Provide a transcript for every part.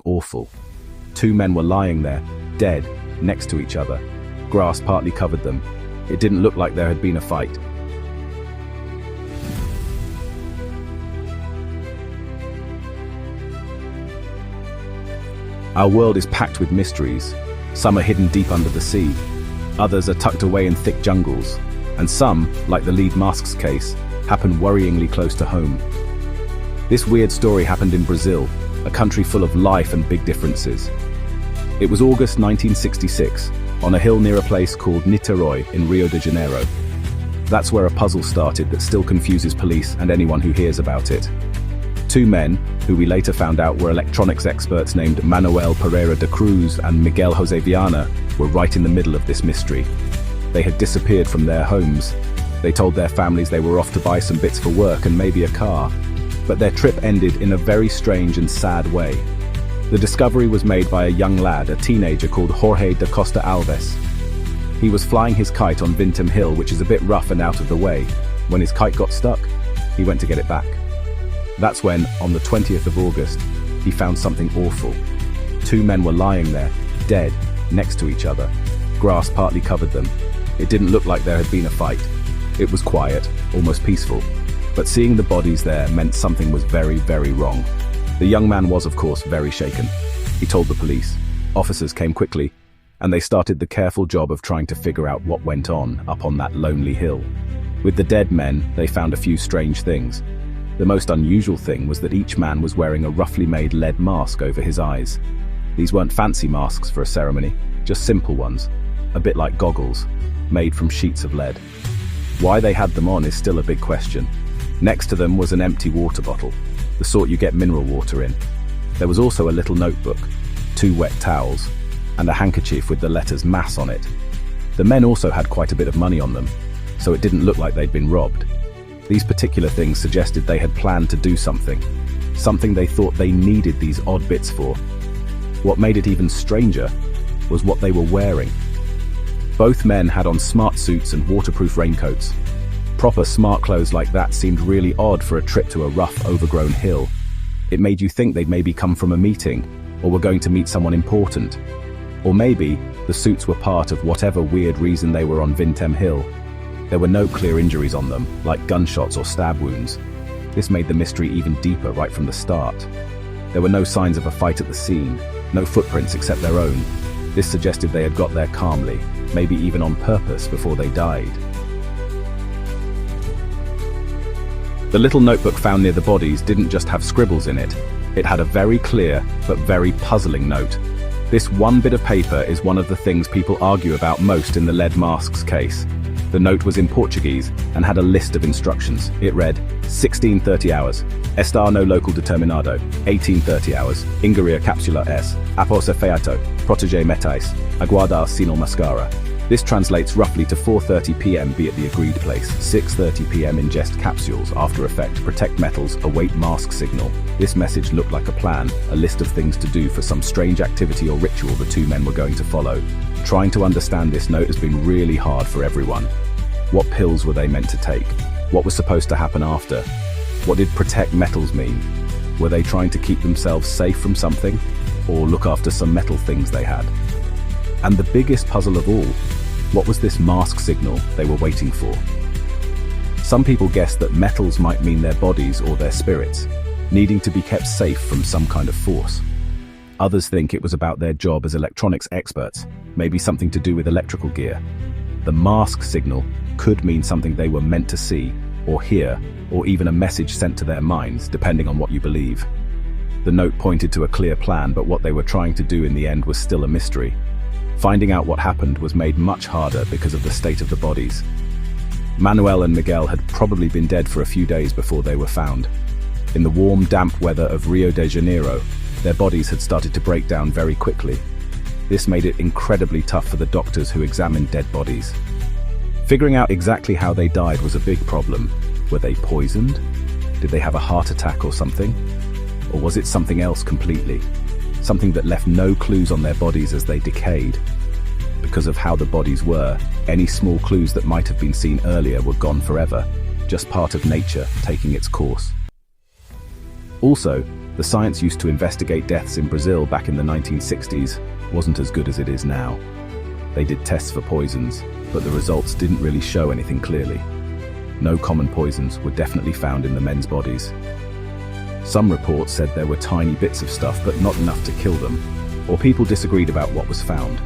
awful. Two men were lying there, dead, next to each other. Grass partly covered them. It didn't look like there had been a fight. Our world is packed with mysteries. Some are hidden deep under the sea. Others are tucked away in thick jungles. And some, like the lead masks case, happen worryingly close to home. This weird story happened in Brazil, a country full of life and big differences. It was August 1966, on a hill near a place called Niterói in Rio de Janeiro. That's where a puzzle started that still confuses police and anyone who hears about it. Two men, who we later found out were electronics experts named Manoel Pereira de Cruz and Miguel José Viana, were right in the middle of this mystery. They had disappeared from their homes. They told their families they were off to buy some bits for work and maybe a car. But their trip ended in a very strange and sad way. The discovery was made by a young lad, a teenager called Jorge da Costa Alves. He was flying his kite on Vintém hill, which is a bit rough and out of the way. When his kite got stuck, he went to get it back. That's when, on the 20th of August, he found something awful. Two men were lying there, dead, next to each other. Grass partly covered them. It didn't look like there had been a fight. It was quiet, almost peaceful. But seeing the bodies there meant something was very, very wrong. The young man was, of course, very shaken. He told the police. Officers came quickly, and they started the careful job of trying to figure out what went on up on that lonely hill. With the dead men, they found a few strange things. The most unusual thing was that each man was wearing a roughly made lead mask over his eyes. These weren't fancy masks for a ceremony, just simple ones, a bit like goggles, made from sheets of lead. Why they had them on is still a big question. Next to them was an empty water bottle, the sort you get mineral water in. There was also a little notebook, 2 wet towels, and a handkerchief with the letters MASS on it. The men also had quite a bit of money on them, so it didn't look like they'd been robbed. These particular things suggested they had planned to do something they thought they needed these odd bits for. What made it even stranger was what they were wearing. Both men had on smart suits and waterproof raincoats. Proper smart clothes like that seemed really odd for a trip to a rough, overgrown hill. It made you think they'd maybe come from a meeting, or were going to meet someone important. Or maybe the suits were part of whatever weird reason they were on Vintém hill. There were no clear injuries on them, like gunshots or stab wounds. This made the mystery even deeper right from the start. There were no signs of a fight at the scene, no footprints except their own. This suggested they had got there calmly, maybe even on purpose before they died. The little notebook found near the bodies didn't just have scribbles in it. It had a very clear, but very puzzling note. This one bit of paper is one of the things people argue about most in the lead masks case. The note was in Portuguese and had a list of instructions. It read, 16:30 hours, estar no local determinado, 18:30 hours, ingerir capsula S, após efeito, proteger metais, aguardar sinal mascara. This translates roughly to 4:30 p.m. be at the agreed place, 6:30 p.m. ingest capsules, after effect, protect metals, await mask signal. This message looked like a plan, a list of things to do for some strange activity or ritual the two men were going to follow. Trying to understand this note has been really hard for everyone. What pills were they meant to take? What was supposed to happen after? What did protect metals mean? Were they trying to keep themselves safe from something, or look after some metal things they had? And the biggest puzzle of all, what was this mask signal they were waiting for? Some people guessed that metals might mean their bodies or their spirits, needing to be kept safe from some kind of force. Others think it was about their job as electronics experts, maybe something to do with electrical gear. The mask signal could mean something they were meant to see or hear, or even a message sent to their minds, depending on what you believe. The note pointed to a clear plan, but what they were trying to do in the end was still a mystery. Finding out what happened was made much harder because of the state of the bodies. Manoel and Miguel had probably been dead for a few days before they were found. In the warm, damp weather of Rio de Janeiro, their bodies had started to break down very quickly. This made it incredibly tough for the doctors who examined dead bodies. Figuring out exactly how they died was a big problem. Were they poisoned? Did they have a heart attack or something? Or was it something else completely? Something that left no clues on their bodies as they decayed. Because of how the bodies were, any small clues that might have been seen earlier were gone forever, just part of nature taking its course. Also, The science used to investigate deaths in Brazil back in the 1960s wasn't as good as it is now. They did tests for poisons, but the results didn't really show anything clearly. No common poisons were definitely found in the men's bodies. Some reports said there were tiny bits of stuff, but not enough to kill them, or people disagreed about what was found.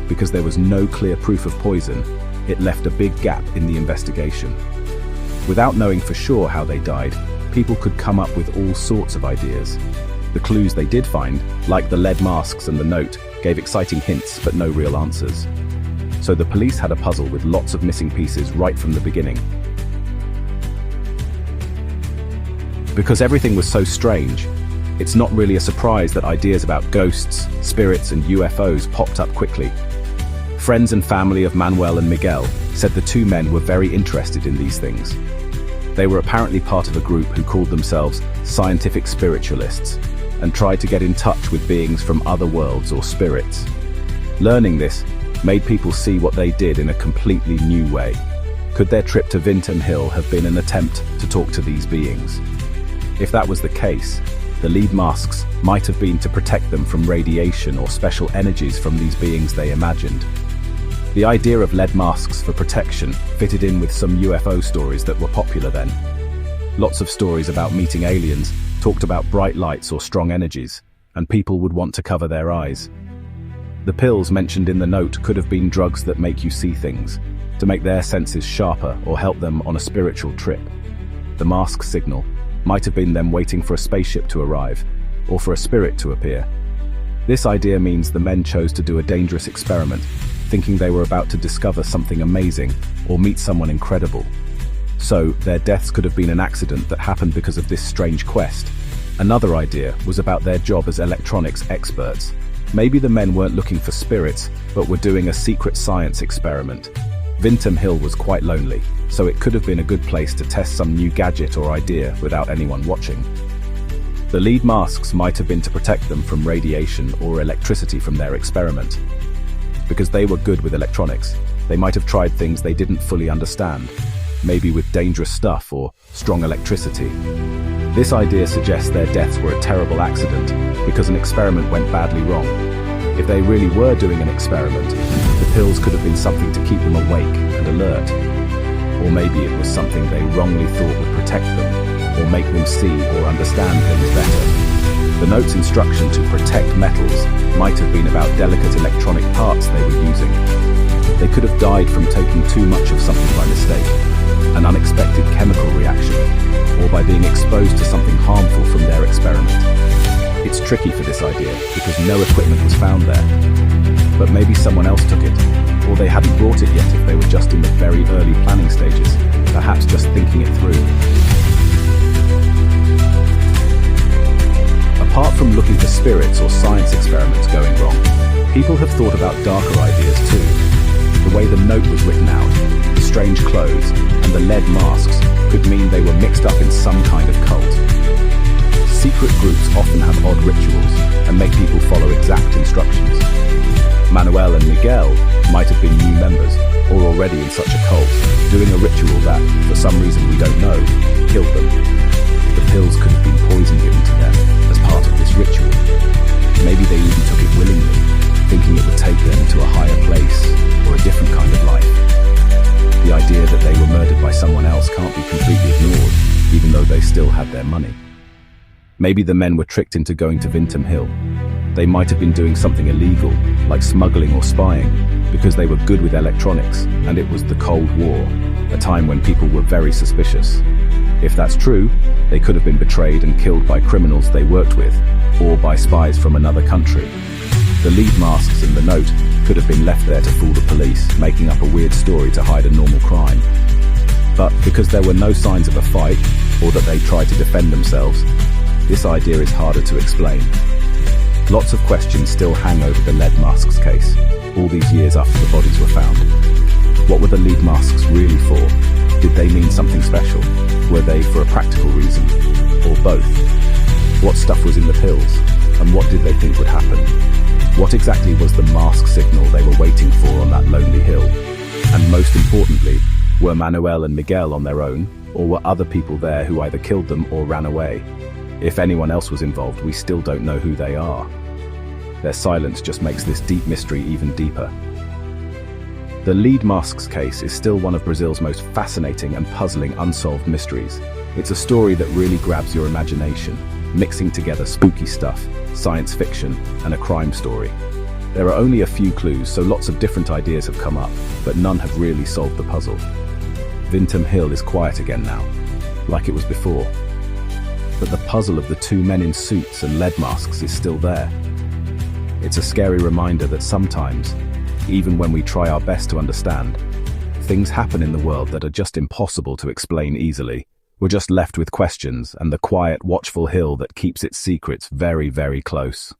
Because there was no clear proof of poison, it left a big gap in the investigation. Without knowing for sure how they died, people could come up with all sorts of ideas. The clues they did find, like the lead masks and the note, gave exciting hints but no real answers. So the police had a puzzle with lots of missing pieces right from the beginning. Because everything was so strange, it's not really a surprise that ideas about ghosts, spirits, and UFOs popped up quickly. Friends and family of Manoel and Miguel said the two men were very interested in these things. They were apparently part of a group who called themselves scientific spiritualists and tried to get in touch with beings from other worlds or spirits. Learning this made people see what they did in a completely new way. Could their trip to Vintém Hill have been an attempt to talk to these beings? If that was the case, the lead masks might have been to protect them from radiation or special energies from these beings they imagined. The idea of lead masks for protection fitted in with some UFO stories that were popular then. Lots of stories about meeting aliens talked about bright lights or strong energies, and people would want to cover their eyes. The pills mentioned in the note could have been drugs that make you see things, to make their senses sharper or help them on a spiritual trip. The mask signal might have been them waiting for a spaceship to arrive, or for a spirit to appear. This idea means the men chose to do a dangerous experiment, thinking they were about to discover something amazing or meet someone incredible. So, their deaths could have been an accident that happened because of this strange quest. Another idea was about their job as electronics experts. Maybe the men weren't looking for spirits, but were doing a secret science experiment. Vintém Hill was quite lonely, so it could have been a good place to test some new gadget or idea without anyone watching. The lead masks might have been to protect them from radiation or electricity from their experiment. Because they were good with electronics, they might have tried things they didn't fully understand, maybe with dangerous stuff or strong electricity. This idea suggests their deaths were a terrible accident because an experiment went badly wrong. If they really were doing an experiment, the pills could have been something to keep them awake and alert. Or maybe it was something they wrongly thought would protect them or make them see or understand things better. The note's instruction to protect metals might have been about delicate electronic parts they were using. They could have died from taking too much of something by mistake, an unexpected chemical reaction, or by being exposed to something harmful from their experiment. It's tricky for this idea because no equipment was found there. But maybe someone else took it, or they hadn't brought it yet if they were just in the very early planning stages, perhaps just thinking it through. Apart from looking for spirits or science experiments going wrong, people have thought about darker ideas too. The way the note was written out, the strange clothes, and the lead masks could mean they were mixed up in some kind of cult. Secret groups often have odd rituals and make people follow exact instructions. Manoel and Miguel might have been new members, or already in such a cult, doing a ritual that, for some reason we don't know, killed them. The pills could have been poison given to them as part of this ritual. Maybe they even took it willingly, thinking it would take them to a higher place or a different kind of life. The idea that they were murdered by someone else can't be completely ignored, even though they still had their money. Maybe the men were tricked into going to Vintém Hill. They might have been doing something illegal, like smuggling or spying, because they were good with electronics, and it was the Cold War, a time when people were very suspicious. If that's true, they could have been betrayed and killed by criminals they worked with, or by spies from another country. The lead masks in the note could have been left there to fool the police, making up a weird story to hide a normal crime. But because there were no signs of a fight, or that they tried to defend themselves, this idea is harder to explain. Lots of questions still hang over the lead masks case, all these years after the bodies were found. What were the lead masks really for? Did they mean something special? Were they for a practical reason? Or both? What stuff was in the pills? And what did they think would happen? What exactly was the mask signal they were waiting for on that lonely hill? And most importantly, were Manoel and Miguel on their own, or were other people there who either killed them or ran away? If anyone else was involved, we still don't know who they are. Their silence just makes this deep mystery even deeper. The lead masks case is still one of Brazil's most fascinating and puzzling unsolved mysteries. It's a story that really grabs your imagination, mixing together spooky stuff, science fiction, and a crime story. There are only a few clues, so lots of different ideas have come up, but none have really solved the puzzle. Vintém Hill is quiet again now, like it was before. But the puzzle of the two men in suits and lead masks is still there. It's a scary reminder that sometimes, even when we try our best to understand, things happen in the world that are just impossible to explain easily. We're just left with questions and the quiet, watchful hill that keeps its secrets very, very close.